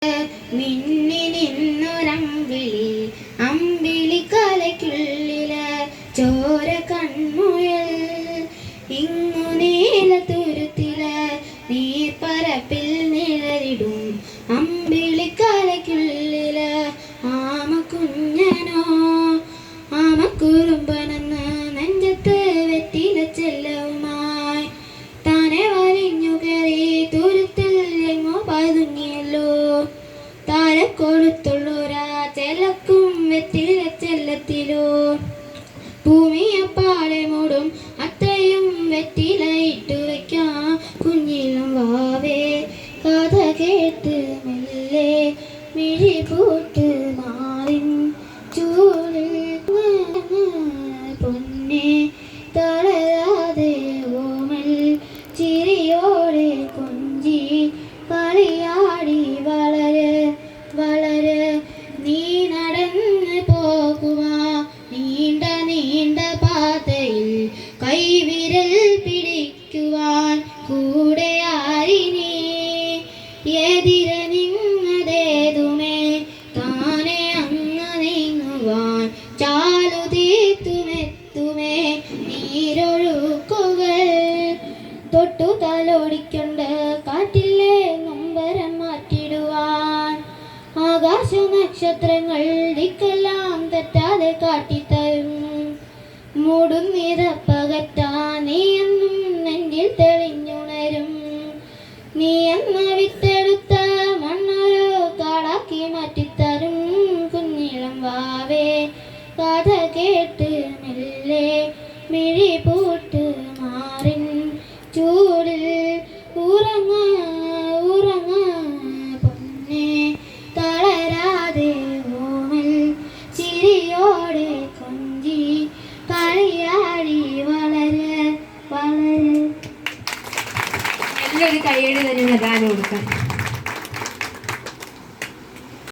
മിന്നി നിന്നൊരമ്പിളി അമ്പിളിക്കലയ്ക്കുള്ളില് ചോര കൺമുയൽ ഇങ്ങു നീലത്തുരുത്തില് നീർപ്പരപ്പിൽ നിഴലിടും അമ്പിളിക്കലയ്ക്കുള്ളില് ആമക്കുഞ്ഞനോ ആമക്കുറുമ്പനെന്ന് നെഞ്ചത്ത് വെറ്റില ചെല്ലവുമായി താനെ വലിഞ്ഞു കയറി തുരുത്തിൽ എങ്ങോ പതുങ്ങിയല്ലോ താരക്കൊടുത്തുള്ളൊരാ ചെലക്കും വെറ്റില ചെല്ലത്തിലോ ഭൂമിയപ്പാടെ മൂടും അത്രയും വെറ്റില ഇട്ടു വയ്ക്കാം കുഞ്ഞിലും വാവേ കഥ കേട്ട് മെല്ലെ മിഴി പൂട്ട് മാറിൻ ചൂടിൽ പൊന്നെ തളരാതെ ഓമൽ ചിരിയോടെ കൊഞ്ചി കളിയാടി വളര് വളര് നീ നടന്ന് പോകുവാ നീണ്ട നീണ്ട പാതയിൽ കൈവിരൽ പിടിക്കുവാൻ കൂടെ ആരിനെ എതിരെ നിന്നതേതുമേ താനെ അങ്ങ് നീങ്ങുവാൻ ചാലുതീത്തുമെത്തുമേ നീരൊഴുക്കുകൾ തൊട്ടു തലോടിക്കൊണ്ട് കാറ്റിലെ നൊമ്പരം മാറ്റിടുവാൻ ആകാശ നക്ഷത്രങ്ങൾ ദിക്കെല്ലാം തെറ്റാതെ കാട്ടിത്തരും മൂടും നിറപ്പകറ്റാൻ നീ എന്നും നെഞ്ചിൽ തെളിഞ്ഞുണരും നീ എന്ന വിത്തെടുത്ത മണ്ണൊരു കാടാക്കി മാറ്റിത്തരും കുഞ്ഞിളം വാവേ കഥ കേട്ട് മെല്ലെ മിഴി പൂട്ട് മാറിൻ ചൂടിൽ ഉറങ്ങ ഉറങ്ങ പൊന്നെ തളരാതെ ഓമൽ ചിരിയോടെ കൊഞ്ചി കളിയാടി വളര് വളര്. നല്ലൊരു കൈയ്യടി തന്നെ ഗാനം കൊടുക്കാം.